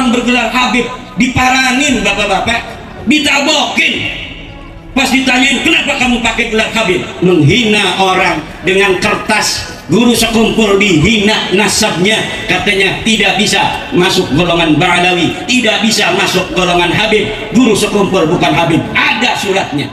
orang bergelar Habib diparanin bapak-bapak, ditabokin. Pas ditanyain kenapa kamu pakai gelar Habib, menghina orang dengan kertas. Guru sekumpul dihina nasabnya, katanya tidak bisa masuk golongan Ba'alawi, tidak bisa masuk golongan Habib. Guru sekumpul bukan Habib, ada suratnya.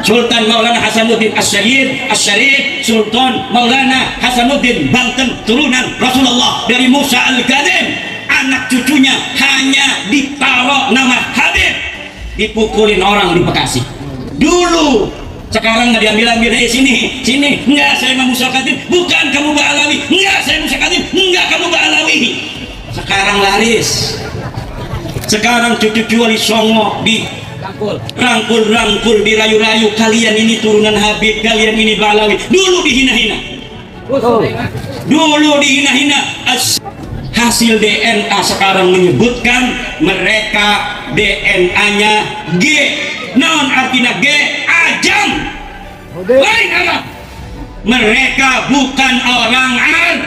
Sultan Maulana Hasanuddin Asy-Syarif, Sultan Maulana Hasanuddin Banten, turunan Rasulullah dari Musa Al-Kadhim, anak cucunya hanya ditaruh nama Habib, dipukulin orang di Bekasi dulu. Sekarang nggak diambil-ambil, sini, enggak saya mau Musa Al-Kadhim, bukan kamu Ba'alawi, enggak saya Musa Al-Kadhim, enggak kamu Ba'alawi. Sekarang laris, sekarang cucu-cucu Wali Songo di rangkul, dirayu-rayu, kalian ini turunan Habib, kalian ini Ba'alawi. Dulu dihina-hina, hasil DNA sekarang menyebutkan mereka DNA-nya G. Non artinya G, ajam, lain Arab. Mereka bukan orang Arab.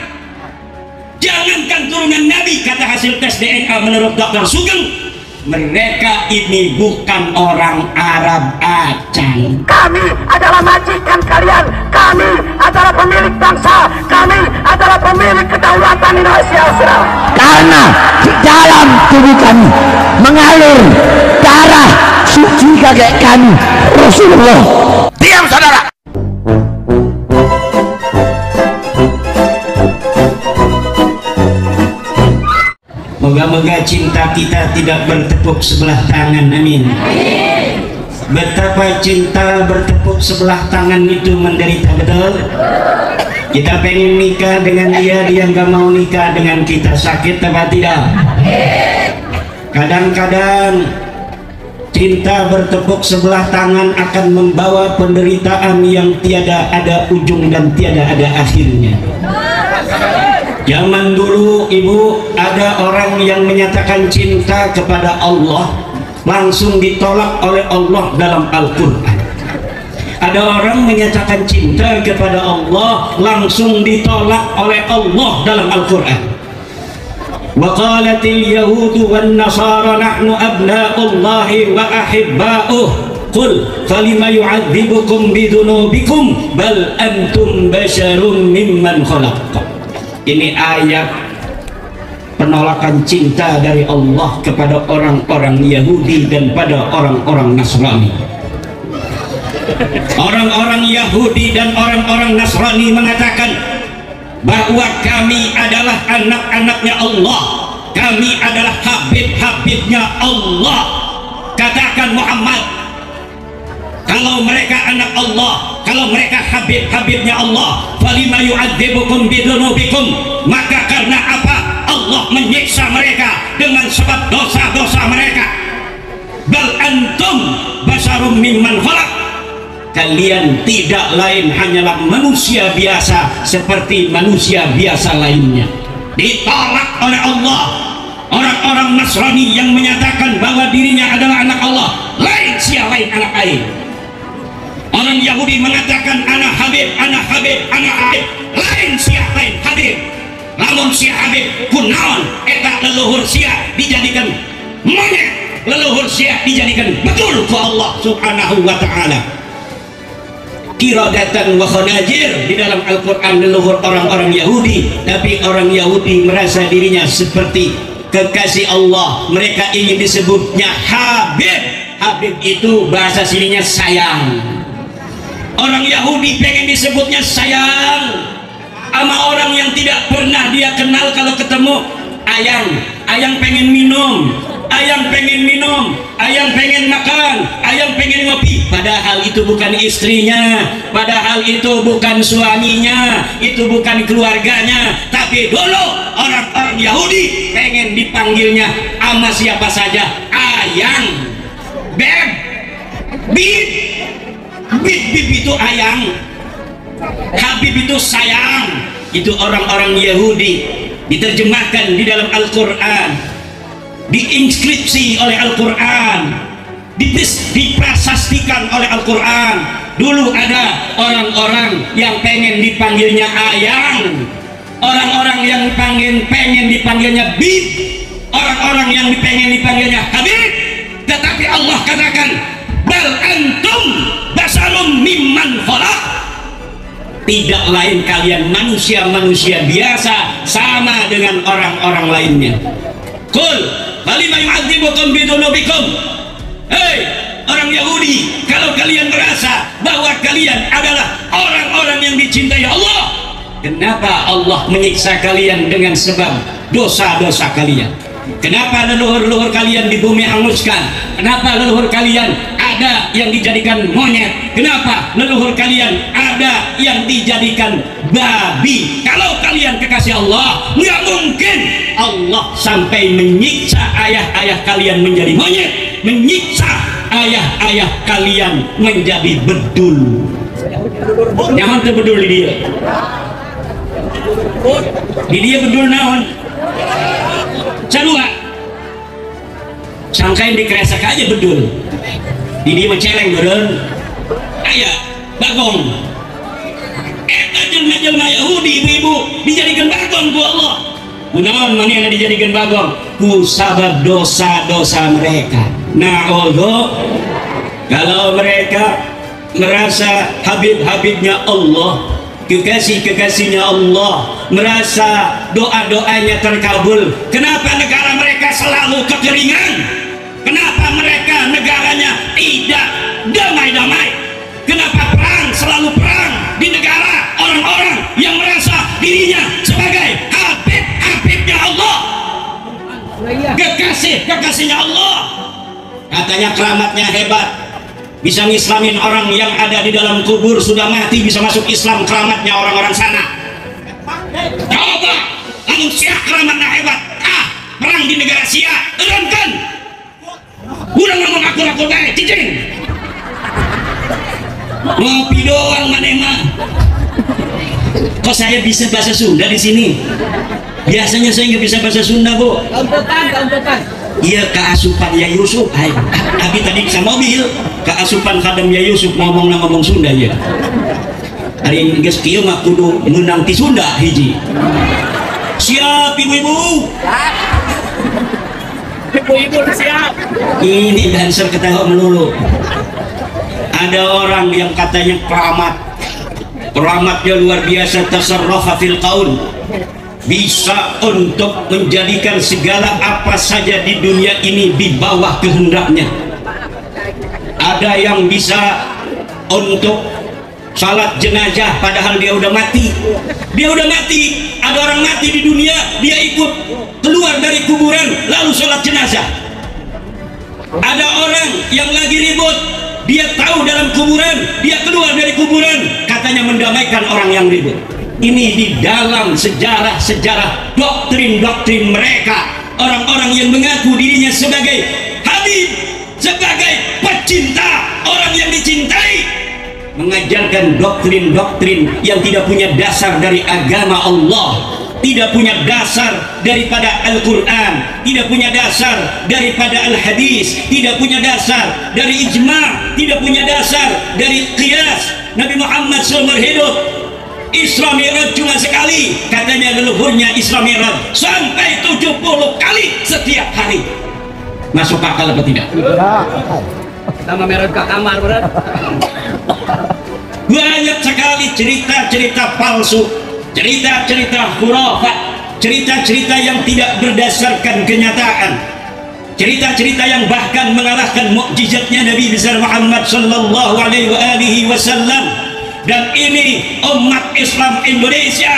Jangankan turunan Nabi, kata hasil tes DNA menurut Dr. Sugeng, mereka ini bukan orang Arab acang. Kami adalah majikan kalian, kami adalah pemilik bangsa, kami adalah pemilik kedaulatan Indonesia. Karena di dalam tubuh kami mengalir darah suci kakek kami Rasulullah. Diam saudara. Moga-moga cinta kita tidak bertepuk sebelah tangan, amin. Betapa cinta bertepuk sebelah tangan itu menderita, betul? Kita pengen nikah dengan dia nggak mau nikah dengan kita, sakit apa tidak? Kadang-kadang cinta bertepuk sebelah tangan akan membawa penderitaan yang tiada ada ujung dan tiada ada akhirnya. Zaman dulu ibu, ada orang yang menyatakan cinta kepada Allah, langsung ditolak oleh Allah dalam Al-Quran. Ada orang menyatakan cinta kepada Allah, langsung ditolak oleh Allah dalam Al-Quran. Wa qalatil yahudu wan nasara nahnu abna'ullahi wa ahibba'uh qul falima yu'adzibukum bidunubikum bal antum basyarum mimman khalaq. Ini ayat penolakan cinta dari Allah kepada orang-orang Yahudi dan pada orang-orang Nasrani. Orang-orang Yahudi dan orang-orang Nasrani mengatakan bahwa kami adalah anak-anaknya Allah, kami adalah habib-habibnya Allah. Katakan Muhammad, kalau mereka anak Allah, kalau mereka habib-habibnya Allah, falima yu'adzibukum bidunubikum, maka karena apa Allah menyiksa mereka dengan sebab dosa-dosa mereka. Bal antum basyarum mimman khalaq, kalian tidak lain hanyalah manusia biasa seperti manusia biasa lainnya. Ditolak oleh Allah. Orang-orang Nasrani yang menyatakan bahwa dirinya adalah anak Allah, lain sia lain anak lain. Orang Yahudi mengatakan anak Habib, anak Habib, anak Habib, lain sia lain Habib. Namun sia Habib kunaon eta leluhur sia dijadikan monyet, leluhur sia dijadikan betul ku Allah Subhanahu wa taala. Qiradatan wa khanajir di dalam Al-Qur'an leluhur orang-orang Yahudi, tapi orang Yahudi merasa dirinya seperti kekasih Allah. Mereka ingin disebutnya Habib. Habib itu bahasa sininya sayang. Orang Yahudi pengen disebutnya sayang sama orang yang tidak pernah dia kenal. Kalau ketemu ayang pengen minum, ayang pengen makan, ayang pengen ngopi, padahal itu bukan istrinya, padahal itu bukan suaminya, itu bukan keluarganya. Tapi dulu orang-orang Yahudi pengen dipanggilnya sama siapa saja, ayang, beb, bib itu ayang, Habib itu sayang. Itu orang-orang Yahudi. Diterjemahkan di dalam Al-Quran, diinskripsi oleh Al-Quran, diprasastikan oleh Al-Quran. Dulu ada orang-orang yang pengen dipanggilnya ayang, orang-orang yang pengen dipanggilnya bib, orang-orang yang pengen dipanggilnya Habib, tetapi Allah katakan bal antum basarum mimman khalaq, tidak lain kalian manusia-manusia biasa sama dengan orang-orang lainnya. Qul falima yu'adzibukum bidunubikum, hei orang Yahudi, kalau kalian merasa bahwa kalian adalah orang-orang yang dicintai Allah, kenapa Allah menyiksa kalian dengan sebab dosa-dosa kalian? Kenapa leluhur-leluhur kalian di bumi hanguskan? Kenapa leluhur kalian ada yang dijadikan monyet? Kenapa leluhur kalian ada yang dijadikan babi? Kalau kalian kekasih Allah, nggak mungkin Allah sampai menyiksa ayah-ayah kalian menjadi monyet, menyiksa ayah-ayah kalian menjadi bedul. Nyaman tuh bedul di dia. Di dia bedul naon? Cadua. Sangkain dikeresak aja bedul. Di dia menceleng beren. Ayah, bagong. Jelma-jelma Yahudi ibu-ibu dijadikan bagong ku Allah. Kunaon mana yang dijadikan bagong? Ku sabab dosa-dosa mereka. Nah, Allah, kalau mereka merasa habib-habibnya Allah, kekasih-kekasihnya Allah, merasa doa-doanya terkabul, kenapa negara mereka selalu kekeringan? Kenapa mereka negaranya tidak damai-damai? Kenapa perang selalu perang di negara orang-orang yang merasa dirinya sebagai habib-habibnya Allah, kekasih-kekasihnya Allah? Katanya keramatnya hebat, bisa ngislamin orang yang ada di dalam kubur, sudah mati bisa masuk Islam, keramatnya orang-orang sana. Coba langsung Sia keramatnya hebat, perang di negara Sia, turunkan. Udah ngomong aku baik, cicing ngopi doang mana emang. Kok saya bisa bahasa Sunda di sini? Biasanya saya nggak bisa bahasa Sunda, Bu. Kaumpetan. Iya, keasupan ya Yusuf. Abi tadi bisa mobil keasupan kadang ya Yusuf ngomong Sunda ya. Hari geus kieu mah kudu meunang ti Sunda hiji. Siap ibu-ibu. Ibu-ibu siap. Ini dancer ketawa melulu. Ada orang yang katanya keramatnya luar biasa, tasarrafa fil qaul, bisa untuk menjadikan segala apa saja di dunia ini di bawah kehendaknya. Ada yang bisa untuk salat jenazah padahal dia udah mati. Ada orang mati di dunia, dia ikut keluar dari kuburan lalu salat jenazah. Ada orang yang lagi ribut, dia tahu dalam kuburan, dia keluar dari kuburan, katanya mendamaikan orang yang ribut. Ini di dalam sejarah doktrin mereka, orang-orang yang mengaku dirinya sebagai habib, sebagai pecinta, orang yang dicintai, mengajarkan doktrin-doktrin yang tidak punya dasar dari agama Allah, tidak punya dasar daripada Al-Quran, tidak punya dasar daripada Al-Hadis, tidak punya dasar dari ijma', tidak punya dasar dari qiyas. Nabi Muhammad seumur hidup Isra Mi'raj cuma sekali, katanya leluhurnya Isra Mi'raj sampai 70 kali setiap hari. Masuk akal apa tidak? Sama Mi'raj ke kamar berat. Banyak sekali cerita-cerita palsu, cerita-cerita khurafat, cerita-cerita yang tidak berdasarkan kenyataan, cerita-cerita yang bahkan mengalahkan mukjizatnya Nabi besar Muhammad sallallahu alaihi wasallam. Dan ini umat Islam Indonesia,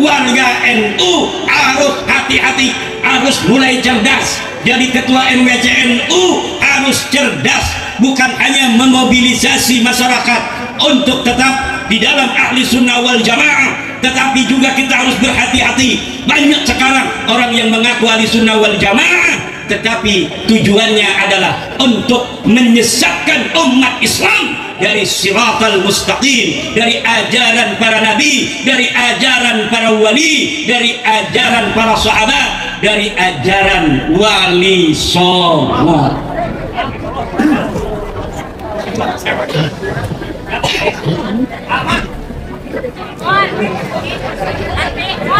warga NU harus hati-hati, harus mulai cerdas. Jadi ketua NWCNU harus cerdas, bukan hanya memobilisasi masyarakat untuk tetap di dalam ahli sunnah wal jamaah, tetapi juga kita harus berhati-hati. Banyak sekarang orang yang mengaku ahli sunnah wal jamaah, tetapi tujuannya adalah untuk menyesatkan umat Islam dari siratal mustaqim, dari ajaran para nabi, dari ajaran para wali, dari ajaran para sahabat, dari ajaran wali songo.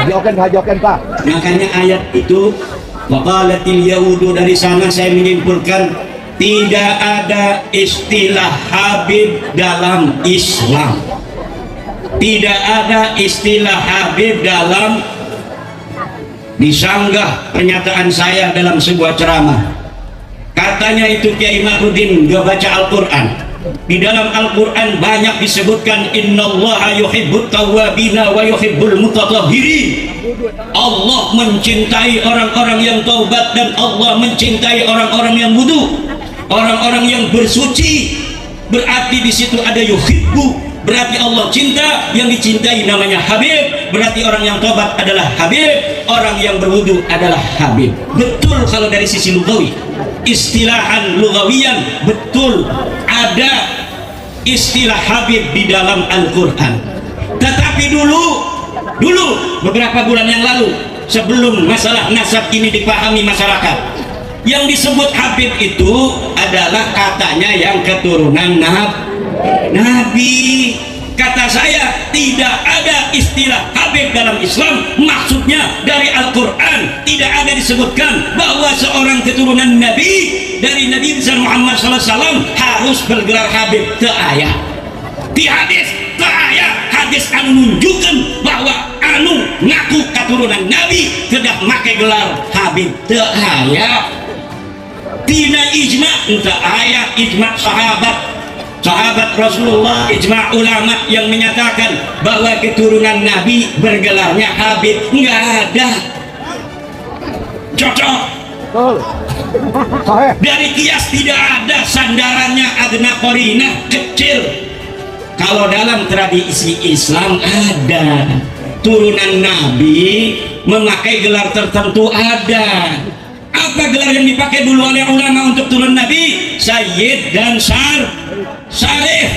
Joken Pak. Makanya ayat itu Waqalatil yahudu, dari sana saya menyimpulkan tidak ada istilah Habib dalam Islam. Tidak ada istilah Habib dalam, disanggah pernyataan saya dalam sebuah ceramah. Katanya itu Kiai Ma'rudin gak baca Al-Quran. Di dalam Al-Quran banyak disebutkan innallaha yuhibbut tawwabina wa yuhibbul mutatahhirin. Allah mencintai orang-orang yang taubat dan Allah mencintai orang-orang yang wudu, orang-orang yang bersuci. Berarti di situ ada yuhibbu, berarti Allah cinta, yang dicintai namanya Habib, berarti orang yang taubat adalah Habib, orang yang berwudu adalah Habib. Betul kalau dari sisi lugawi, istilahan lugawiyan betul ada istilah Habib di dalam Al-Quran. Tetapi dulu beberapa bulan yang lalu, sebelum masalah nasab ini dipahami masyarakat, yang disebut Habib itu adalah katanya yang keturunan Nabi. Kata saya tidak ada istilah Habib dalam Islam. Maksudnya dari Al-Quran tidak ada disebutkan bahwa seorang keturunan Nabi dari Nabi besar Muhammad SAW harus bergelar Habib. Teu aya di hadis, teu aya hadis anu nunjukkan bahwa anu ngaku keturunan Nabi kedah make gelar Habib. Teu aya. Tina ijma teu aya ijma sahabat Rasulullah, ijma ulama yang menyatakan bahwa keturunan Nabi bergelarnya Habib. Nggak ada. Cocok. Dari kias tidak ada sandarannya, adna qarinah kecil. Kalau dalam tradisi Islam ada. Turunan Nabi memakai gelar tertentu ada. Apa gelar yang dipakai dulu oleh ulama untuk turun Nabi? Sayyid dan Syarif.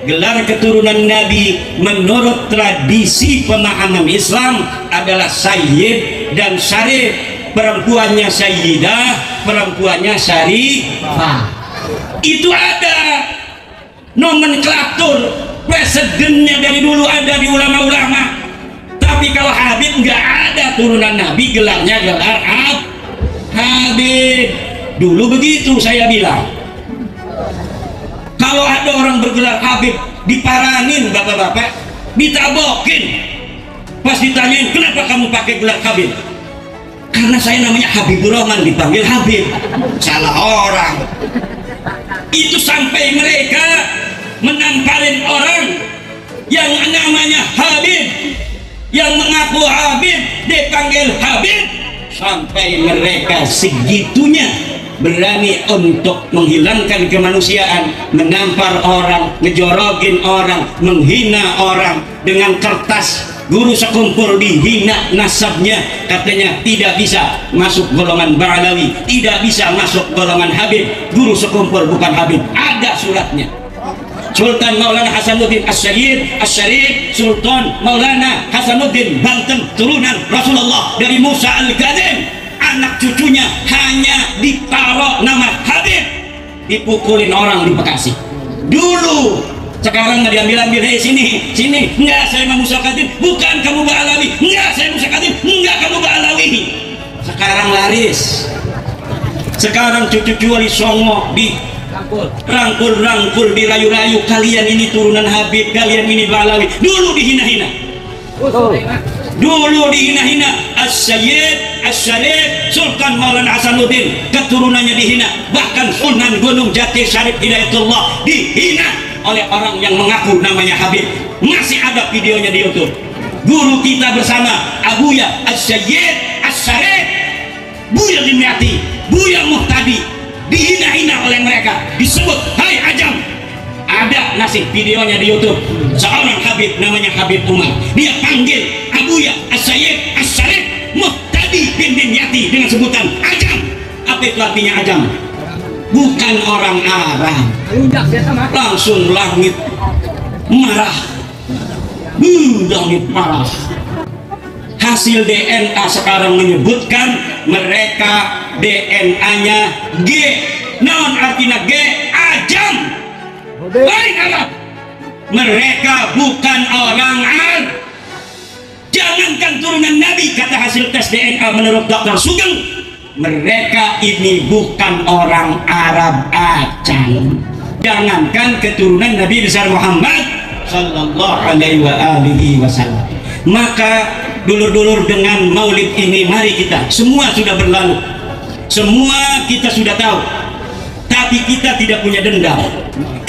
Gelar keturunan Nabi menurut tradisi pemahaman Islam adalah Sayyid dan Syarif. Perempuannya Sayyidah, perempuannya Syarifah. Itu ada nomenklatur, presidennya dari dulu ada di ulama-ulama. Tapi kalau Habib nggak ada turunan Nabi, gelarnya gelar Habib. Dulu begitu saya bilang. Kalau ada orang bergelar Habib, diparanin bapak-bapak, ditabokin. Pas ditanyain, kenapa kamu pakai gelar Habib? Karena saya namanya Habibur Rahman, dipanggil Habib. Salah orang. Itu sampai mereka menampalin orang yang namanya Habib, yang mengaku Habib dipanggil Habib. Sampai mereka segitunya berani untuk menghilangkan kemanusiaan, menampar orang, ngejorogin orang, menghina orang dengan kertas. Guru sekumpul dihina nasabnya, katanya tidak bisa masuk golongan Ba'alawi, tidak bisa masuk golongan Habib. Guru sekumpul bukan Habib, ada suratnya. Sultan Maulana Hasanuddin As-Sayyid As-Syarif, Sultan Maulana Hasanuddin Banten, turunan Rasulullah dari Musa Al-Kadzim. Anak cucunya hanya ditaruh nama Habib, dipukulin orang di Bekasi dulu. Sekarang nggak diambil-ambil, hei sini, enggak saya mau Musa Al-Kadzim, bukan kamu Ba'alawi, enggak saya Musa Al-Kadzim, enggak kamu Ba'alawi. Sekarang laris. Sekarang cucu-cucu Wali Songo di rangkul, dirayu-rayu, kalian ini turunan Habib, kalian ini Ba'alawi. Dulu dihina-hina. Dulu dihina-hina. As-Sayyid As-Syarif, Sultan Maulana Hasanuddin, keturunannya dihina. Bahkan Sunan Gunung Jati Syarif Hidayatullah dihina oleh orang yang mengaku namanya Habib. Masih ada videonya di YouTube. Guru kita bersama Abuya As-Sayyid As-Syarif, Buya Dimyati, Buya Muhtadi, dihina-hina oleh mereka, disebut hai ajam. Ada nasib videonya di YouTube. Seorang Habib namanya Habib Umar, dia panggil Abuya As-Sayyid As-Syarif Muhtadi bin Dimyati dengan sebutan ajam. Apa itu artinya ajam? Bukan orang Arab. Langsung langit marah. Langit marah. Hasil DNA sekarang menyebutkan mereka DNA-nya G. Non artinya G, ajam. Lain Arab. Mereka bukan orang Arab. Jangankan turunan Nabi, kata hasil tes DNA menurut Dr. Sugeng, mereka ini bukan orang Arab acang, jangankan keturunan Nabi besar Muhammad sallallahu alaihi wasallam. Maka dulur-dulur, dengan maulid ini mari kita, semua sudah berlalu, semua kita sudah tahu, tapi kita tidak punya dendam.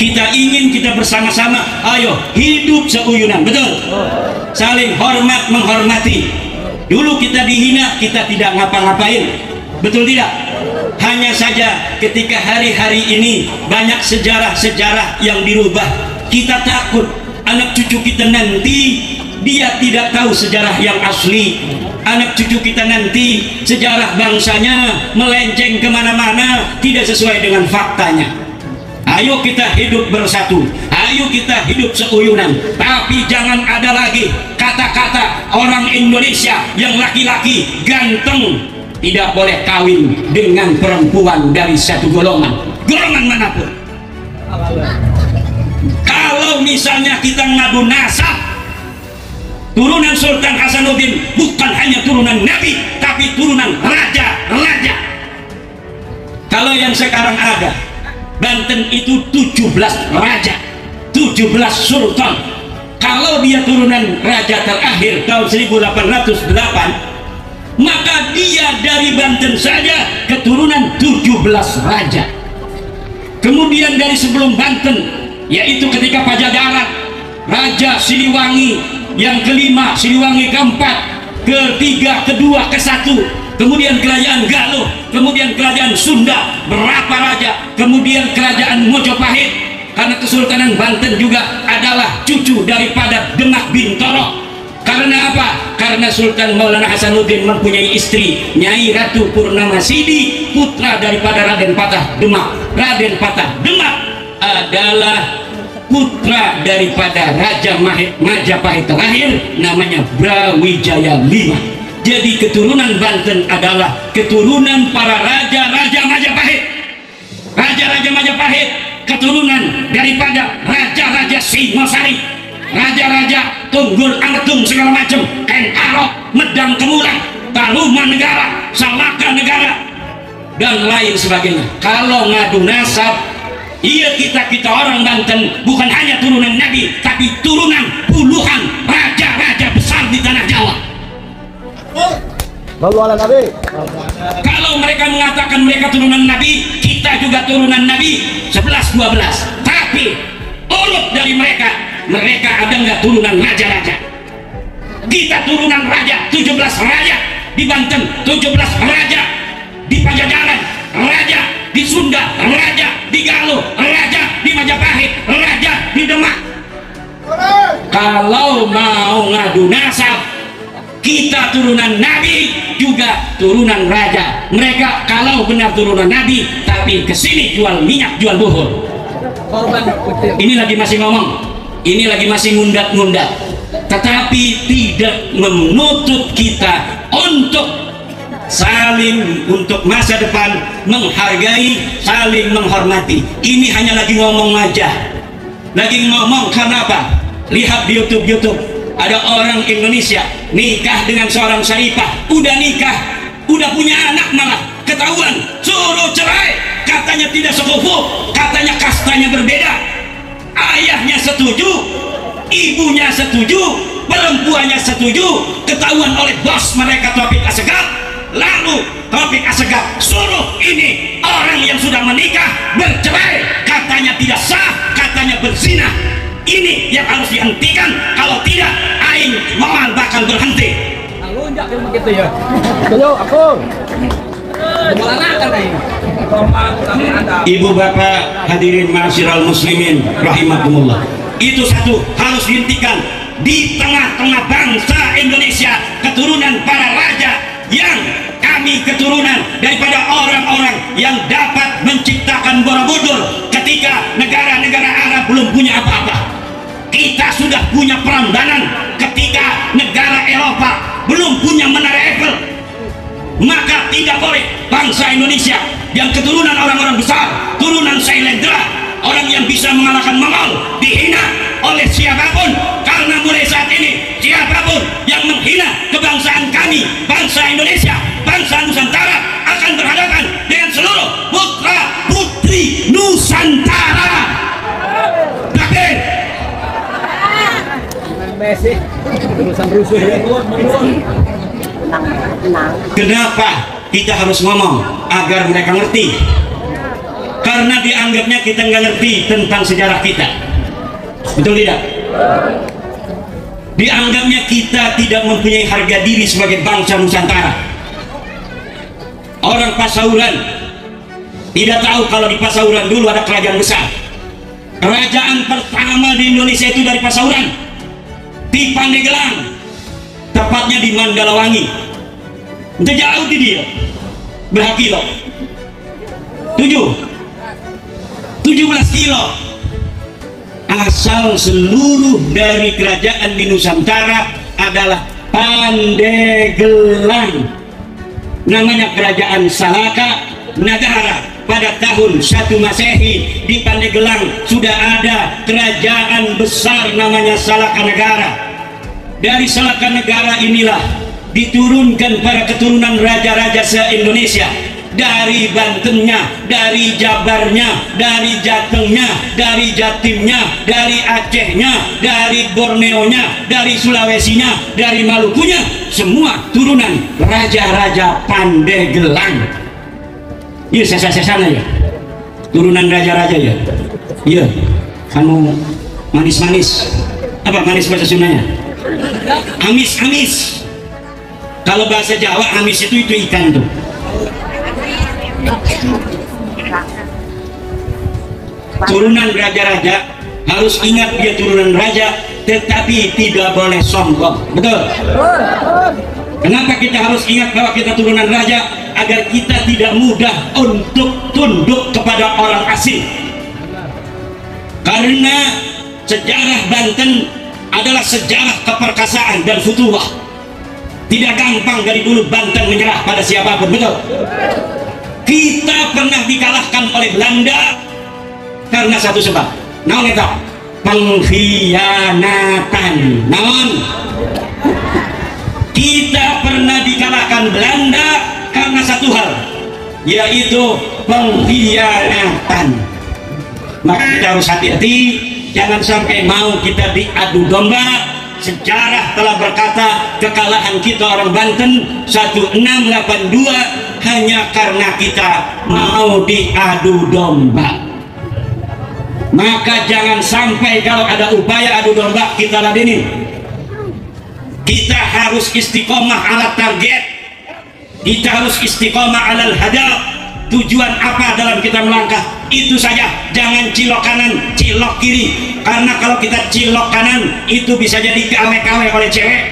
Kita ingin kita bersama-sama, ayo hidup seuyunan, betul, saling hormat menghormati. Dulu kita dihina, kita tidak ngapa-ngapain, betul tidak? Hanya saja ketika hari-hari ini banyak sejarah-sejarah yang dirubah, kita takut anak cucu kita nanti dia tidak tahu sejarah yang asli. Anak cucu kita nanti sejarah bangsanya melenceng kemana-mana, tidak sesuai dengan faktanya. Ayo kita hidup bersatu, ayo kita hidup seuyunan, tapi jangan ada lagi kata-kata orang Indonesia yang laki-laki ganteng tidak boleh kawin dengan perempuan dari satu golongan manapun. Kalau misalnya kita ngadu nasab, turunan Sultan Hasanuddin bukan hanya turunan Nabi, tapi turunan raja-raja. Kalau yang sekarang ada, Banten itu 17 raja, 17 sultan. Kalau dia turunan raja terakhir tahun 1808, maka dia dari Banten saja keturunan 17 raja. Kemudian dari sebelum Banten, yaitu ketika Pajajaran, Raja Siliwangi yang kelima, Siliwangi keempat, ketiga, kedua, kesatu, kemudian kerajaan Galuh, kemudian kerajaan Sunda, berapa raja, kemudian kerajaan Mojopahit, karena Kesultanan Banten juga adalah cucu daripada Demak Bintoro. Karena apa? Karena Sultan Maulana Hasanuddin mempunyai istri Nyai Ratu Purnamasidi, putra daripada Raden Patah Demak. Raden Patah Demak adalah putra daripada Raja Majapahit terakhir, namanya Brawijaya V. Jadi keturunan Banten adalah keturunan para raja-raja Majapahit. Raja-raja Majapahit keturunan daripada raja-raja Singosari, raja-raja Tunggul Ametung segala macam, Ken Arok, Medang Kemulang, Taruman Negara, Salaka Negara, dan lain sebagainya. Kalau ngadu nasab, iya, kita orang Banten bukan hanya turunan Nabi, tapi turunan puluhan raja-raja besar di tanah Jawa. Kalau mereka mengatakan mereka turunan Nabi, kita juga turunan Nabi 11-12. Tapi urut dari mereka ada nggak turunan raja-raja? Kita turunan raja, 17 raja di Banten, 17 raja di Pajajaran, raja di Sunda, raja di Galuh, raja di Majapahit, raja di Demak. Kalau mau ngadu nasab, kita turunan Nabi juga turunan raja. Mereka kalau benar turunan Nabi, tapi kesini jual minyak, jual buhur. Ini lagi masih ngomong, ini lagi masih ngundat-ngundat, tetapi tidak menutup kita untuk saling, untuk masa depan menghargai, saling menghormati. Ini hanya lagi ngomong aja, lagi ngomong. Karena apa? Lihat di YouTube ada orang Indonesia nikah dengan seorang syarifah, udah nikah, udah punya anak, malah ketahuan suruh cerai, katanya tidak sekufu, katanya kastanya berbeda. Ayahnya setuju, ibunya setuju, perempuannya setuju, ketahuan oleh bos mereka Taufik Assegaf. Lalu Taufik Assegaf suruh ini orang yang sudah menikah bercerai, katanya tidak sah, katanya berzina. Ini yang harus dihentikan, kalau tidak aing mohon bakal berhenti. Lunjak ilmu gitu ya. Ayo, aku. Ibu bapak hadirin ma'asyiral muslimin rahimakumullah, itu satu harus dihentikan. Di tengah-tengah bangsa Indonesia, keturunan para raja, yang kami keturunan daripada orang-orang yang dapat menciptakan Borobudur ketika negara-negara Arab belum punya apa-apa. Kita sudah punya Prambanan ketika negara Eropa belum punya Menara Eiffel. Maka tidak boleh bangsa Indonesia yang keturunan orang-orang besar, turunan Sailendra, orang yang bisa mengalahkan Mongol, dihina oleh siapapun. Karena mulai saat ini siapapun yang menghina kebangsaan kami, bangsa Indonesia, bangsa Nusantara, akan berhadapan dengan seluruh putra putri Nusantara. Takbir. Messi urusan rusuh ya. Kenapa kita harus ngomong agar mereka ngerti? Karena dianggapnya kita nggak ngerti tentang sejarah kita. Betul tidak? Dianggapnya kita tidak mempunyai harga diri sebagai bangsa Nusantara. Orang Pasauran tidak tahu kalau di Pasauran dulu ada kerajaan besar. Kerajaan pertama di Indonesia itu dari Pasauran, di Pandeglang, tepatnya di Mandalawangi. Itu jauh di dia, berapa kilo? 17 kilo. Asal seluruh dari kerajaan di Nusantara adalah Pandeglang. Namanya kerajaan Salaka Nagara. Pada tahun 1 Masehi di Pandeglang sudah ada kerajaan besar namanya Salaka Negara. Dari Salaka Negara inilah diturunkan para keturunan raja-raja se-Indonesia. Dari Bantennya, dari Jabarnya, dari Jatengnya, dari Jatimnya, dari Acehnya, dari Borneonya, dari Sulawesinya, dari Malukunya, semua turunan raja-raja Pandeglang. Iya, sesa-sesana ya, turunan raja-raja ya. Iya, kamu manis-manis. Apa manis bahasa Sundanya? Amis-amis. Kalau bahasa Jawa amis itu ikan tuh. Turunan raja-raja harus ingat dia turunan raja, tetapi tidak boleh sombong. Betul? Kenapa kita harus ingat bahwa kita turunan raja? Agar kita tidak mudah untuk tunduk kepada orang asing. Karena sejarah Banten adalah sejarah keperkasaan dan futuhah. Tidak gampang dari dulu Banten menyerah pada siapapun. Betul? Kita pernah dikalahkan oleh Belanda karena satu sebab. Naon eta? Pengkhianatan. Naon? Kita pernah dikalahkan Belanda karena satu hal, yaitu pengkhianatan. Maka kita harus hati-hati, jangan sampai mau kita diadu domba. Sejarah telah berkata kekalahan kita orang Banten 1682 hanya karena kita mau diadu domba. Maka jangan sampai kalau ada upaya adu domba kita ladenin. Kita harus istiqomah ala target, kita harus istiqomah alal hadaf. Tujuan apa dalam kita melangkah, itu saja. Jangan cilok kanan, cilok kiri. Karena kalau kita cilok kanan, itu bisa jadi kawe-kawe oleh cewek.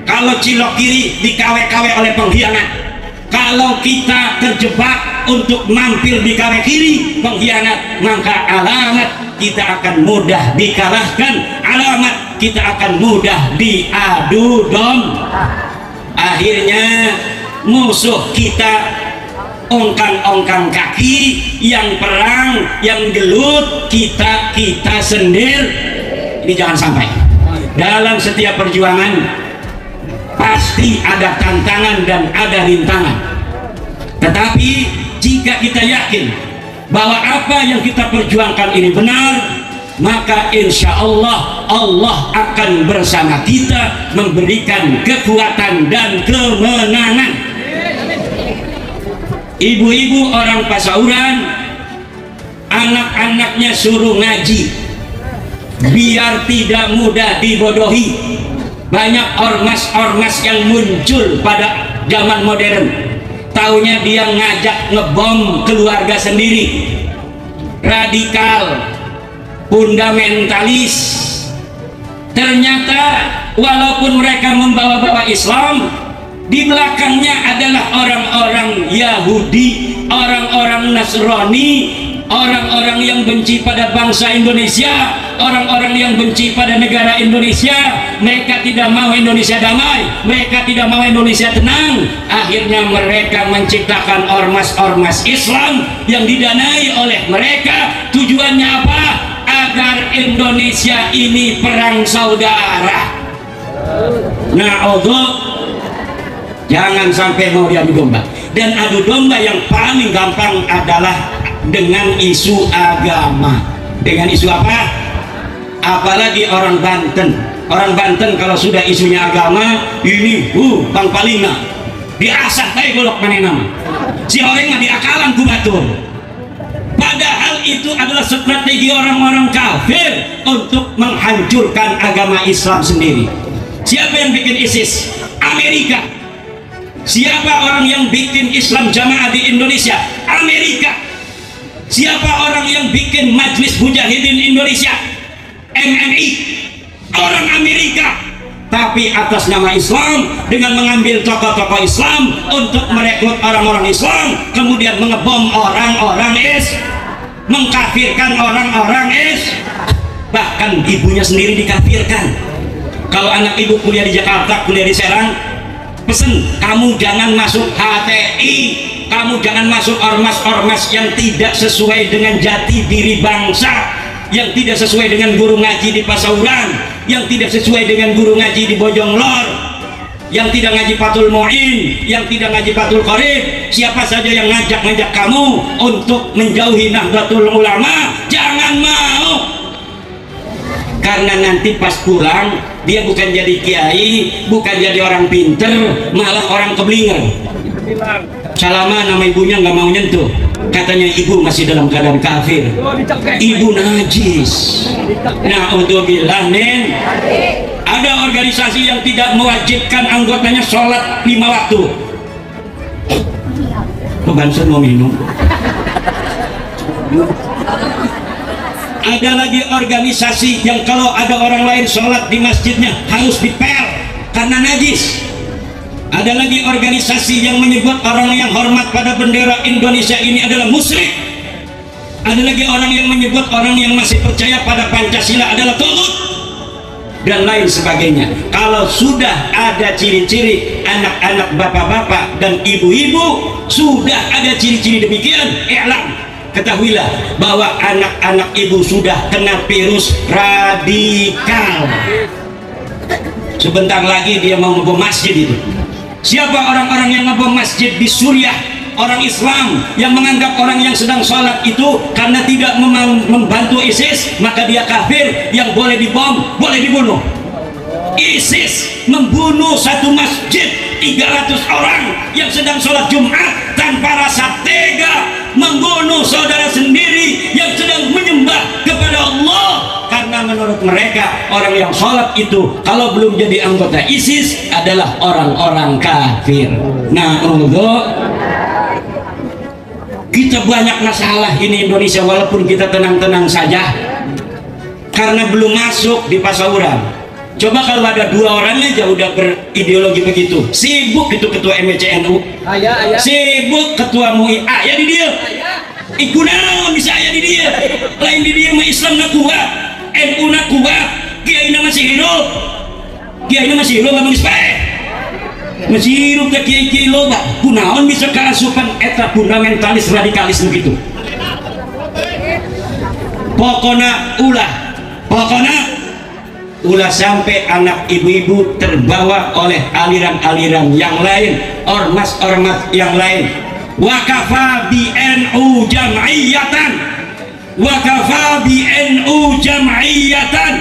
Kalau cilok kiri, dikawe-kawe oleh pengkhianat. Kalau kita terjebak untuk mampir di kawe kiri, pengkhianat, maka alamat kita akan mudah dikalahkan. Alamat kita akan mudah diadu domba. Akhirnya musuh kita ongkang-ongkang kaki, yang perang, yang gelut, kita sendiri. Ini jangan sampai. Dalam setiap perjuangan pasti ada tantangan dan ada rintangan. Tetapi jika kita yakin bahwa apa yang kita perjuangkan ini benar, maka insya Allah Allah akan bersama kita memberikan kekuatan dan kemenangan. Ibu-ibu orang Pasauran, anak-anaknya suruh ngaji biar tidak mudah dibodohi. Banyak ormas-ormas yang muncul pada zaman modern, taunya dia ngajak ngebom keluarga sendiri, radikal, fundamentalis. Ternyata walaupun mereka membawa-bawa Islam, di belakangnya adalah orang-orang Yahudi, orang-orang Nasrani, orang-orang yang benci pada bangsa Indonesia, orang-orang yang benci pada negara Indonesia. Mereka tidak mau Indonesia damai, mereka tidak mau Indonesia tenang. Akhirnya mereka menciptakan ormas-ormas Islam yang didanai oleh mereka. Tujuannya apa? Agar Indonesia ini perang saudara. Nah, jangan sampai mau diadu domba. dan adu domba yang paling gampang adalah dengan isu agama. Dengan isu apa? Apalagi orang Banten. Orang Banten kalau sudah isunya agama, ini Bang Palina diasah baik golok mana nama. Si orang mah diakalan ku batur. Padahal itu adalah strategi orang-orang kafir untuk menghancurkan agama Islam sendiri. Siapa yang bikin ISIS? Amerika. Siapa orang yang bikin Islam Jamaah di Indonesia? Amerika. Siapa orang yang bikin Majelis Mujahidin Indonesia? MMI. Orang Amerika. Tapi atas nama Islam, dengan mengambil tokoh-tokoh Islam untuk merekrut orang-orang Islam, kemudian mengebom orang-orang mengkafirkan orang-orang bahkan ibunya sendiri dikafirkan. Kalau anak ibu kuliah di Jakarta, kuliah di Serang, pesen, kamu jangan masuk HTI, kamu jangan masuk ormas-ormas yang tidak sesuai dengan jati diri bangsa, yang tidak sesuai dengan guru ngaji di Pasauran, yang tidak sesuai dengan guru ngaji di Bojonglor, yang tidak ngaji Fathul Mu'in, yang tidak ngaji Fathul Qorib. Siapa saja yang ngajak-ngajak kamu untuk menjauhi Nahdlatul Ulama, jangan mau. Karena nanti pas pulang, dia bukan jadi kiai, bukan jadi orang pinter, malah orang keblinger. Salaman nama ibunya nggak mau nyentuh, katanya ibu masih dalam keadaan kafir, ibu najis. Nah, untuk bilang nih, ada organisasi yang tidak mewajibkan anggotanya sholat 5 waktu. Kebansun mau minum. Ada lagi organisasi yang kalau ada orang lain sholat di masjidnya harus dipel karena najis. Ada lagi organisasi yang menyebut orang yang hormat pada bendera Indonesia ini adalah musyrik. Ada lagi orang yang menyebut orang yang masih percaya pada Pancasila adalah togut, dan lain sebagainya. Kalau sudah ada ciri-ciri anak-anak bapak-bapak dan ibu-ibu, sudah ada ciri-ciri demikian, i'lam, ketahuilah bahwa anak-anak ibu sudah kena virus radikal. Sebentar lagi dia mau ngebom masjid itu. Siapa orang-orang yang ngebom masjid di Suriah? Orang Islam yang menganggap orang yang sedang sholat itu karena tidak membantu ISIS maka dia kafir, yang boleh dibom, boleh dibunuh. ISIS membunuh satu masjid 300 orang yang sedang sholat Jumat tanpa rasa tega, membunuh saudara sendiri yang sedang menyembah kepada Allah, karena menurut mereka orang yang sholat itu kalau belum jadi anggota ISIS adalah orang-orang kafir. Nah, kita banyak masalah ini Indonesia, walaupun kita tenang-tenang saja karena belum masuk di Pasauran. Coba kalau ada 2 orang aja udah berideologi begitu, sibuk itu ketua MCNU, sibuk ketua MUI, ya di dia ikut naon bisa ya di dia, lain di dia mah Islam na kuat, NU na kuat, kiai na masih hidup, kiai na masih hidup, nggak mengispai masih hidup ke kiai-kiai loba, kunaon bisa keasupan eta fundamentalis radikalis begitu. Pokoknya ulah sampai anak ibu-ibu terbawa oleh aliran-aliran yang lain, ormas-ormas yang lain. Wakafa bi NU jam'iyatan, wakafa bi NU jam'iyatan,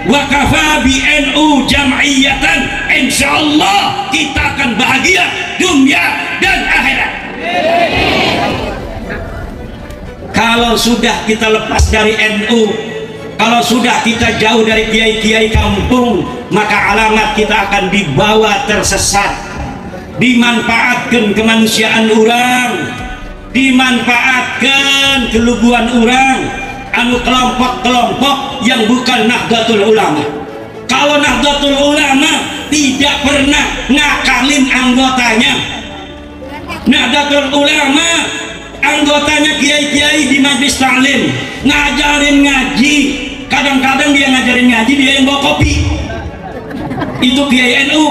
wakafa bi NU jam'iyatan. Insyaallah kita akan bahagia dunia dan akhirat. Kalau sudah kita lepas dari NU, kalau sudah kita jauh dari kiai-kiai kampung, maka alamat kita akan dibawa tersesat, dimanfaatkan kemanusiaan orang, dimanfaatkan keluguan orang, anu kelompok-kelompok yang bukan Nahdlatul Ulama. Kalau Nahdlatul Ulama tidak pernah ngakalin anggotanya. Nahdlatul Ulama anggotanya kiai-kiai di majelis taklim, ngajarin ngaji. Kadang-kadang dia ngajarin ngaji, dia yang bawa kopi. Itu kiai NU.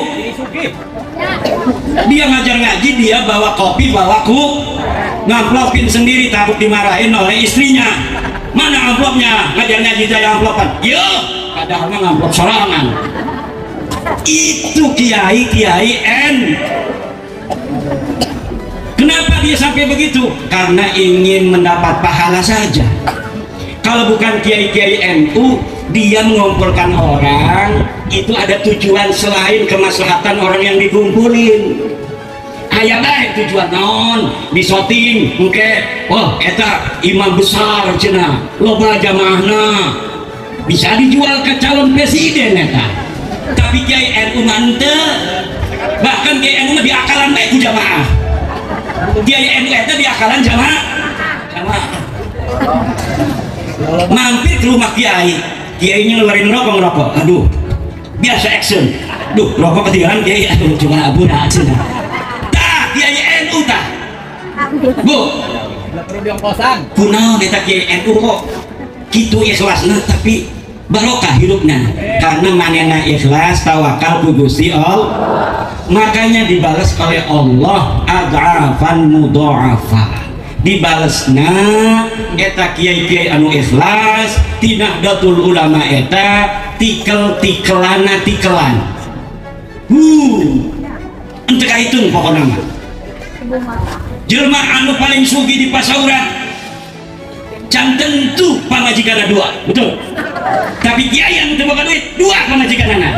Dia ngajar ngaji, dia bawa kopi, bawa ngamplopin sendiri, takut dimarahin oleh istrinya. Mana amplopnya? Ngajar ngaji saya amplopan. Yo, padahal ngamplop sorangan. Itu kiai-kiai NU. dia sampai begitu? Karena ingin mendapat pahala saja. Kalau bukan kiai-kiai NU, dia mengumpulkan orang, itu ada tujuan selain kemaslahatan orang yang dikumpulin. Aya bae tujuan naon, disoting engke, oh eta imam besar cenah, loba jamaahna. Bisa dijual ke calon presiden eta. Tapi kiai NU mante, bahkan kiai NU diakalan bae ku jamaah. Kiai NU eta diakalan jamaah. Mampir ke rumah kiai, kiainya ngeluarin rokok, aduh biasa action, duh rokok ketinggalan kiai, aduh cuma abu aja tah kiai NU tah bu perlu diongkosan kunaon eta kiai NU kok kitu ikhlasna tapi barokah hidupnya karena manena ikhlas tawakal ku Gusti Allah, makanya dibalas oleh Allah ad'afan mudha'afa, dibalesna eta kiai-kiai anu ikhlas tina Nahdlatul Ulama eta tikel-tikelana tikelan ente kaitun pokokna mah jelema anu paling sugi di pasauran can tentu pamajikanna dua, betul, tapi kiai anu teu boga duit dua pamajikanna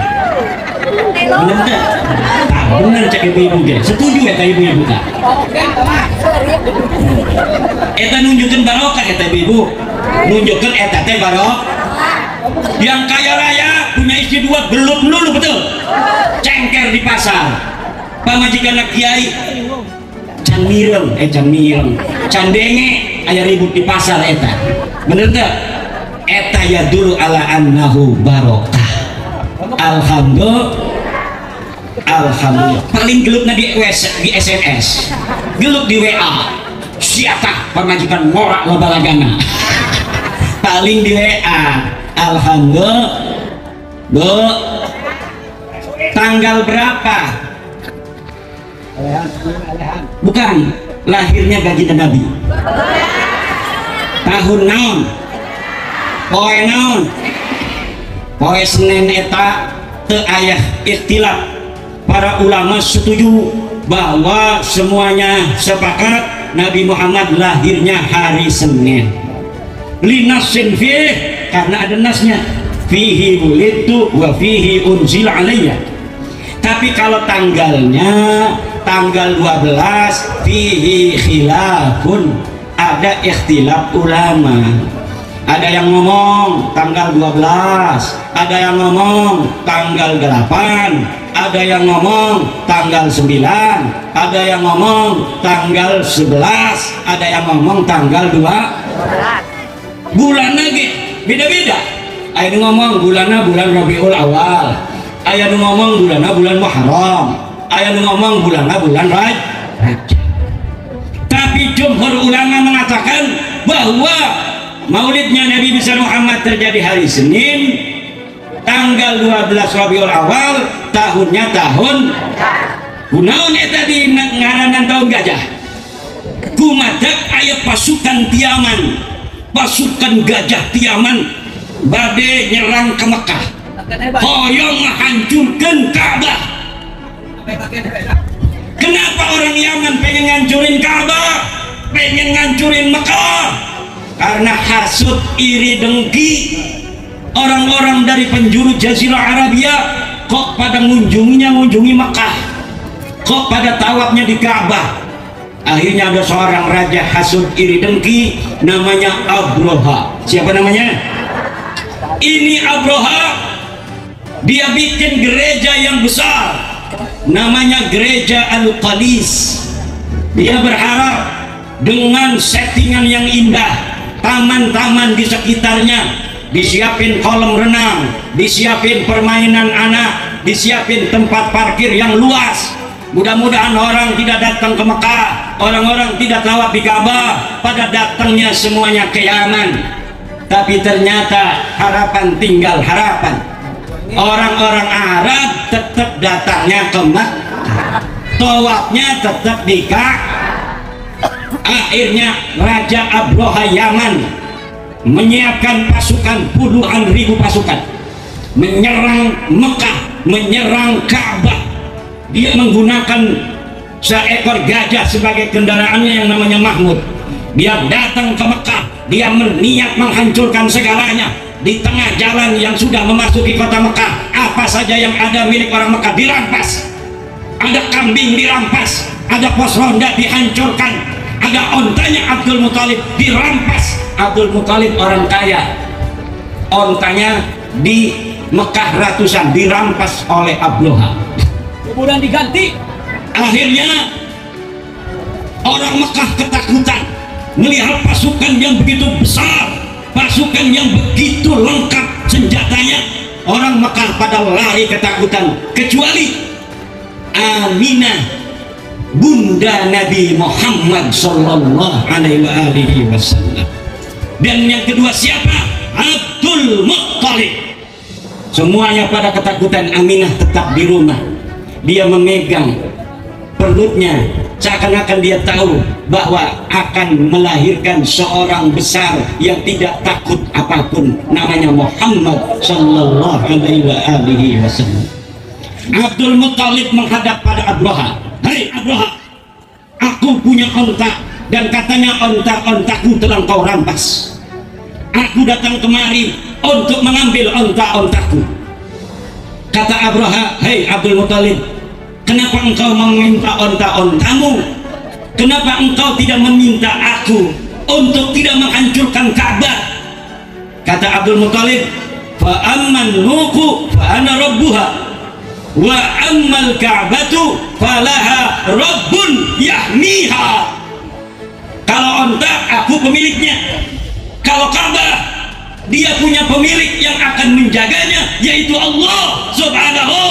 bener teh? Bener cek ibu-ibu ge, setuju eta ibu-ibu tah eta nunjukeun barokah eta ibu, nunjukeun eta teh barokah. Yang kaya raya punya istri dua gelut melulu, betul, cengker di pasar, pamajikanna kiai can mireng, can denge aya ribut di pasar eta, bener teh? Eta ya dulu ala annahu barokah. Alhamdulillah paling gelupna di SMS, gelup di WA, siapa pemajikan morak lobalagana paling di WA. Alhamdulillah bu, tanggal berapa? Bukan lahirnya baginda Nabi, tahun naon, poe naon, poe Senin eta teu aya ikhtilaf. Para ulama setuju bahwa semuanya sepakat Nabi Muhammad lahirnya hari Senin. Linasin fih, karena ada nasnya, fihi wulidtu wa fihi unzil alayya. Tapi kalau tanggalnya tanggal 12 fihi khilafun, ada ikhtilaf ulama. Ada yang ngomong tanggal 12, ada yang ngomong tanggal 8, ada yang ngomong tanggal 9, ada yang ngomong tanggal 11, ada yang ngomong tanggal 2. Bulan lagi beda-beda. Aya nu ngomong bulanna bulan Rabiul Awal, aya nu ngomong bulanna bulan Muharram, aya nu ngomong bulanna bulan Rajab. Tapi jumhur ulama mengatakan bahwa maulidnya Nabi besar Muhammad terjadi hari Senin, tanggal 12 Rabiul Awal, tahunnya tahun kunaon eta di ngaranan tahun gajah. Kumadak aya pasukan Tiaman, pasukan gajah Tiaman bade nyerang ke Mekah, hoyong menghancurkan Ka'bah. Kenapa orang Yaman pengen ngancurin Ka'bah, pengen ngancurin Mekah? Karena hasud, iri, dengki. Orang-orang dari penjuru Jazirah Arabia kok pada ngunjungi Mekah, kok pada tawafnya di Ka'bah. Akhirnya ada seorang raja hasud, iri, dengki, namanya Abroha. Siapa namanya? Ini Abroha. Dia bikin gereja yang besar, namanya gereja Al-Qalis. Dia berharap dengan settingan yang indah, taman-taman di sekitarnya, disiapin kolam renang, disiapin permainan anak, disiapin tempat parkir yang luas. Mudah-mudahan orang tidak datang ke Mekah, orang-orang tidak tawaf di Ka'bah, pada datangnya semuanya ke Yaman. Tapi ternyata harapan tinggal harapan. Orang-orang Arab tetap datangnya ke Mekah, tawafnya tetap di Ka'bah. Akhirnya Raja Abroha Yaman menyiapkan pasukan, puluhan ribu pasukan, menyerang Mekah, menyerang Ka'bah. Dia menggunakan seekor gajah sebagai kendaraannya yang namanya Mahmud. Dia datang ke Mekah, dia berniat menghancurkan segalanya. Di tengah jalan yang sudah memasuki kota Mekah, apa saja yang ada milik orang Mekah dirampas. Ada kambing dirampas, ada pos ronda dihancurkan, ada ontanya Abdul Muthalib dirampas. Abdul Muthalib orang kaya, ontanya di Mekah ratusan dirampas oleh Abroha, kemudian diganti. Akhirnya orang Mekah ketakutan melihat pasukan yang begitu besar, pasukan yang begitu lengkap senjatanya. Orang Mekah pada lari ketakutan, kecuali Aminah, bunda Nabi Muhammad sallallahu alaihi wasallam. Dan yang kedua siapa? Abdul Muthalib. Semuanya pada ketakutan. Aminah tetap di rumah, dia memegang perutnya, seakan-akan dia tahu bahwa akan melahirkan seorang besar yang tidak takut apapun, namanya Muhammad sallallahu alaihi wasallam. Abdul Muthalib menghadap pada Abroha. Hei Abroha, aku punya onta dan katanya onta-ontaku telah kau rampas. Aku datang kemari untuk mengambil onta-ontaku. Kata Abroha, hei Abdul Muthalib, kenapa engkau meminta onta-ontamu? Kenapa engkau tidak meminta aku untuk tidak menghancurkan Ka'bah? Kata Abdul Muthalib, fa amman nuku fa ana rabbuha wa ammal Ka'batu falaha rabbun yahmiha. Kalau onta aku pemiliknya, kalau Ka'bah dia punya pemilik yang akan menjaganya, yaitu Allah subhanahu.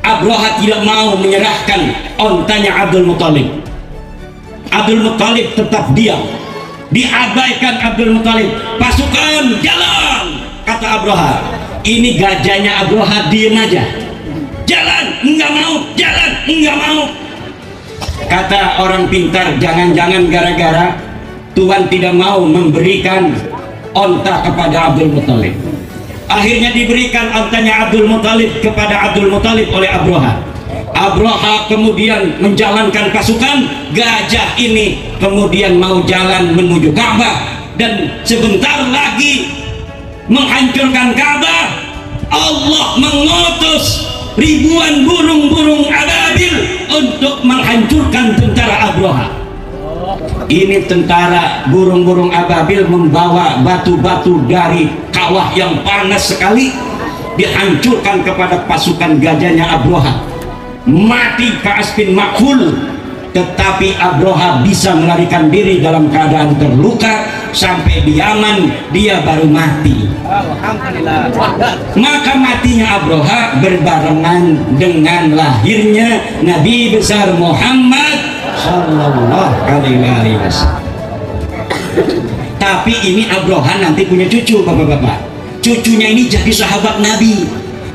Abroha tidak mau menyerahkan ontanya Abdul Muthalib. Abdul Muthalib tetap diam, diabaikan Abdul Muthalib. Pasukan jalan, kata Abroha. Ini gajahnya Abroha diem aja, jalan enggak mau, jalan enggak mau. Kata orang pintar, jangan-jangan gara-gara Tuhan tidak mau memberikan onta kepada Abdul Muthalib. Akhirnya diberikan ontanya Abdul Muthalib kepada Abdul Muthalib oleh Abroha. Abroha kemudian menjalankan pasukan, gajah ini kemudian mau jalan menuju Ka'bah, dan sebentar lagi menghancurkan Ka'bah. Allah mengutus ribuan burung-burung ababil untuk menghancurkan tentara Abroha. Ini tentara burung-burung ababil membawa batu-batu dari kawah yang panas sekali, dihancurkan kepada pasukan gajahnya Abroha. Mati Ka'as bin Makhul. Tetapi Abroha bisa melarikan diri dalam keadaan terluka. Sampai di Yaman dia baru mati. Alhamdulillah. Maka matinya Abroha berbarengan dengan lahirnya Nabi besar Muhammad sallallahu alaihi wasallam. Tapi ini Abroha nanti punya cucu, bapak-bapak. Cucunya ini jadi sahabat Nabi,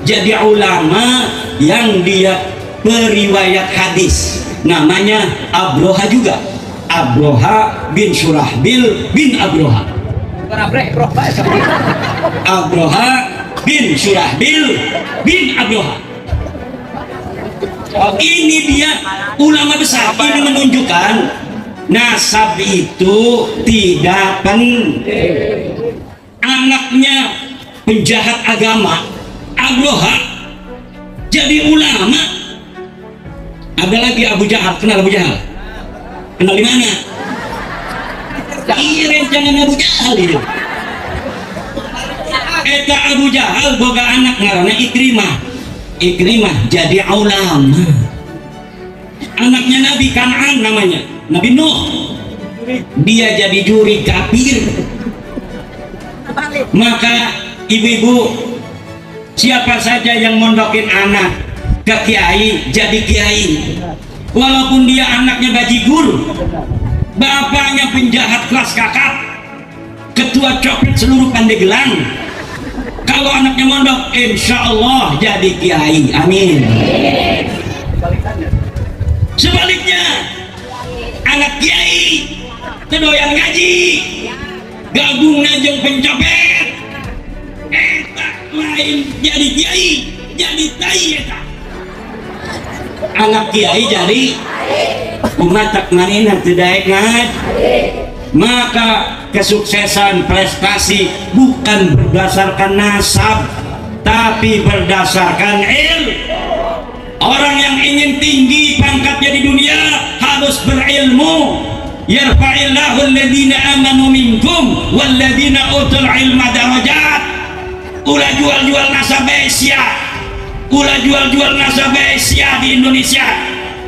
jadi ulama yang dia periwayat hadis. Namanya Abroha juga, Abroha bin Surahbil bin Abroha. Abroha bin Surahbil bin Abroha. Ini dia ulama besar. Ini menunjukkan nasab itu tidak penting. Anaknya penjahat agama Abroha jadi ulama. Ada lagi Abu Jahal. Kenal Abu Jahal? Kenal di mana? Iya, jangan Abu Jahal itu. Eta Abu Jahal boga anak ngaranna Ikrimah. Ikrimah jadi ulama. Anaknya Nabi Kan'an namanya, Nabi Nuh. Dia jadi juri kafir. Maka ibu-ibu, siapa saja yang mondokin anak ke kiai jadi kiai, walaupun dia anaknya bajigur, bapaknya penjahat kelas kakap, ketua copet seluruh Pandeglang, kalau anaknya mondok insya Allah jadi kiai, amin. Sebaliknya anak kiai tedoyan ngaji gabung najong pencopet, eta lain jadi kiai, jadi tai eta. anak kiai jadi umat tak manina tidak ingat. Maka kesuksesan prestasi bukan berdasarkan nasab, tapi berdasarkan ilmu. Orang yang ingin tinggi pangkatnya di dunia harus berilmu. Yarfa'illahu alladhina amanu minkum walladhina utul ilma darajat. Ulah jual-jual nasab Asia, ulah jual-jual nasab Asia di Indonesia.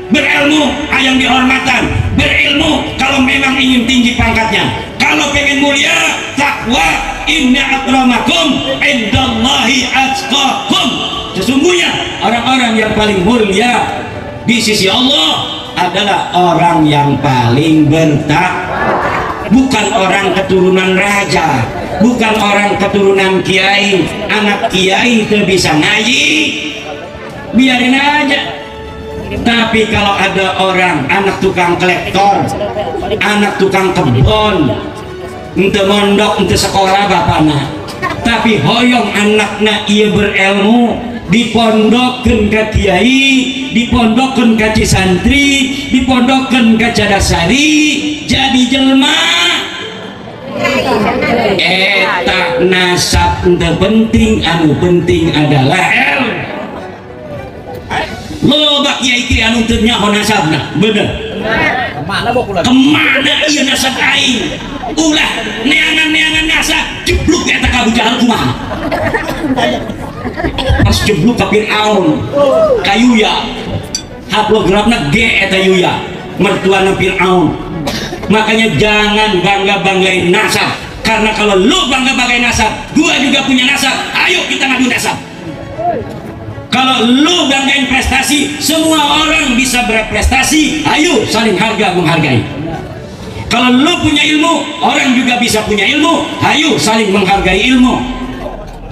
Berilmu ayam dihormatan, berilmu kalau memang ingin tinggi pangkatnya. Kalau pengen mulia, takwa, inna akramakum indallahi atqakum. Sesungguhnya orang-orang yang paling mulia di sisi Allah adalah orang yang paling bertakwa. Bukan orang keturunan raja, bukan orang keturunan kiai. Anak kiai itu bisa ngaji, biarin aja. Tapi kalau ada orang anak tukang kolektor, anak tukang kebon, ente mondok, ente sekolah bapakna, tapi hoyong anaknya ia berilmu, dipondokkan ke kiai, dipondokkan ke santri, dipondokkan ke cadasari, jadi jelma. Eta nasab ente penting, anu penting adalah ilmu. Lo bak kiai kiai anu teu nyaho nasabna, bener. Kemana bawa pulang? Kemana ieu nasab aing? Ulah neangan nasab jebluk eta ka Abu Jahal kumaha? Pas jebluk ka Fir'aun, ka Yuya. Haplografna G eta Yuya, mertuana Fir'aun. Makanya jangan bangga-banggain nasab, karena kalau lu bangga-banggain nasab, gua juga punya nasab. Ayo kita ngadu nasab. Kalau lu banggain prestasi, semua orang bisa berprestasi. Ayo saling harga menghargai. Kalau lu punya ilmu, orang juga bisa punya ilmu. Ayo saling menghargai ilmu.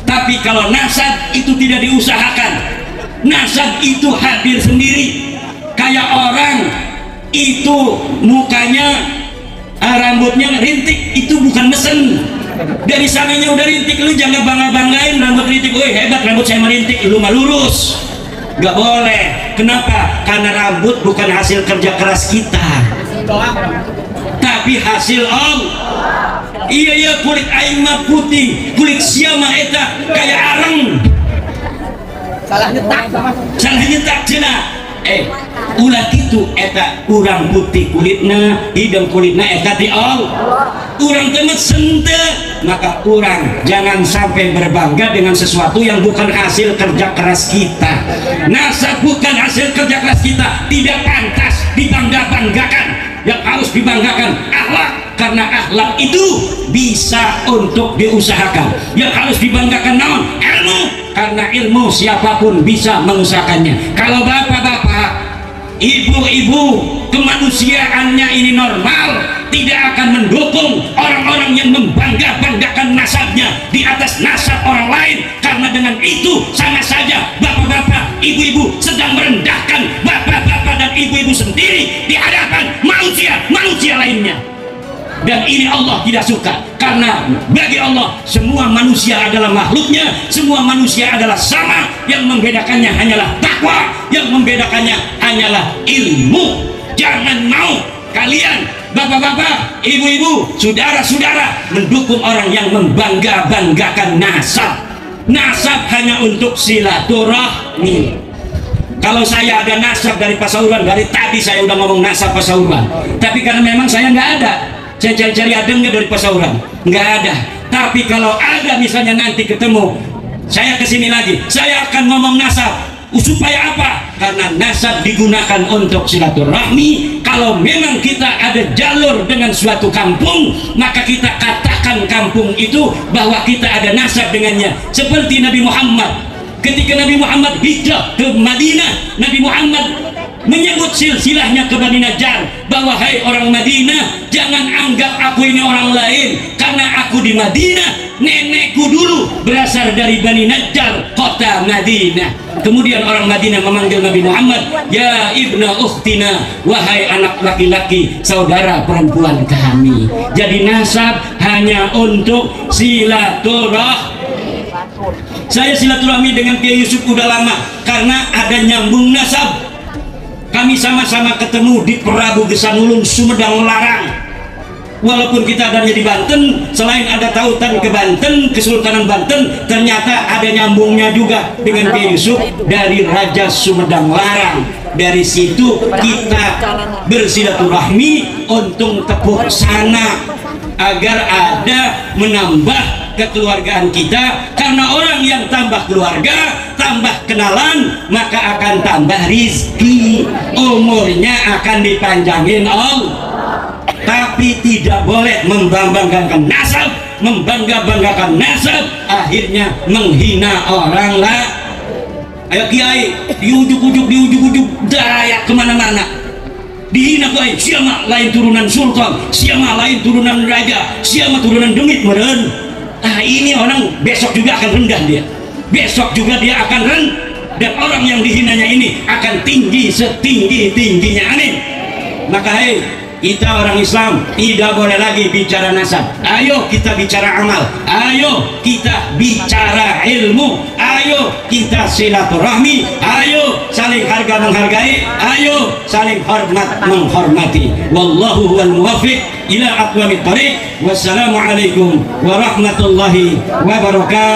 Tapi kalau nasab itu tidak diusahakan, nasab itu hadir sendiri. Kayak orang itu mukanya, rambutnya rintik, itu bukan mesen. Dari sananya udah rintik, lu jangan bangga-banggain rambut rintik. Woi hebat rambut saya merintik, lu mah lurus. Gak boleh. Kenapa? Karena rambut bukan hasil kerja keras kita, tapi hasil Allah. Iya kulit aing mah putih, kulit sia mah eta kayak areng. Salah nyetak cenah. Ulah gitu eta urang putih kulitna, hidung kulitna eta di Allah. Urang teu sente, maka urang jangan sampai berbangga dengan sesuatu yang bukan hasil kerja keras kita. Nasab bukan hasil kerja keras kita, tidak pantas dibangga-banggakan. Yang harus dibanggakan akhlak, karena akhlak itu bisa untuk diusahakan. Yang harus dibanggakan naon? Ilmu, karena ilmu siapapun bisa mengusahakannya. Kalau bapak-bapak, ibu-ibu, kemanusiaannya ini normal, tidak akan mendukung orang-orang yang membangga-banggakan nasabnya di atas nasab orang lain, karena dengan itu sama saja bapak-bapak, ibu-ibu sedang merendahkan bapak-bapak dan ibu-ibu sendiri di hadapan manusia lainnya. Dan ini Allah tidak suka, karena bagi Allah semua manusia adalah makhluknya, semua manusia adalah sama. Yang membedakannya hanyalah takwa, yang membedakannya hanyalah ilmu. Jangan mau kalian bapak-bapak, ibu-ibu, saudara-saudara mendukung orang yang membangga-banggakan nasab. Nasab hanya untuk silaturahmi. Kalau saya ada nasab dari Pasauran, dari tadi saya udah ngomong nasab Pasauran, tapi karena memang saya nggak ada, saya cari-cari adanya dari Pasauran, nggak ada. Tapi kalau ada misalnya nanti ketemu, saya kesini lagi, saya akan ngomong nasab. Supaya apa? Karena nasab digunakan untuk silaturahmi. Kalau memang kita ada jalur dengan suatu kampung, maka kita katakan kampung itu bahwa kita ada nasab dengannya. Seperti Nabi Muhammad, ketika Nabi Muhammad hijrah ke Madinah, Nabi Muhammad menyebut silsilahnya ke Bani Najjar, bahwa hai orang Madinah, jangan anggap aku ini orang lain, karena aku di Madinah, nenekku dulu berasal dari Bani Najjar, kota Madinah. Kemudian orang Madinah memanggil Nabi Muhammad, ya ibna ukhtina, wahai anak laki-laki saudara perempuan kami. Jadi nasab hanya untuk silaturahmi. Saya silaturahmi dengan Kiai Yusuf udah lama karena ada nyambung nasab. kami sama-sama ketemu di Prabu Gesanulun, Sumedang Larang. Walaupun kita adanya di Banten, selain ada tautan ke Banten, Kesultanan Banten, ternyata ada nyambungnya juga dengan Kiai Yusuf dari Raja Sumedang Larang. Dari situ kita bersilaturahmi untuk tepuk sana agar ada menambah kekeluargaan kita, karena orang yang tambah keluarga, tambah kenalan, maka akan tambah rizki, umurnya akan dipanjangin Allah. Tapi tidak boleh membanggakan nasab, membanggakan nasab, akhirnya menghina orang lah. Ayo kiai, di ujung-ujung daya kemana-mana, dihina kiai. Siapa lain turunan sultan, siapa lain turunan raja, siapa turunan demit meren. Ah, ini orang besok juga akan rendah dia, besok juga dia akan rendah, dan orang yang dihinanya ini akan tinggi setinggi-tingginya. Amin. Maka kita orang Islam tidak boleh lagi bicara nasab. Ayo kita bicara amal, ayo kita bicara ilmu, ayo kita silaturahmi, ayo saling harga menghargai, ayo saling hormat menghormati. Wallahu huwal muwaffiq ila aqwamit thariq. Wassalamualaikum warahmatullahi wabarakatuh.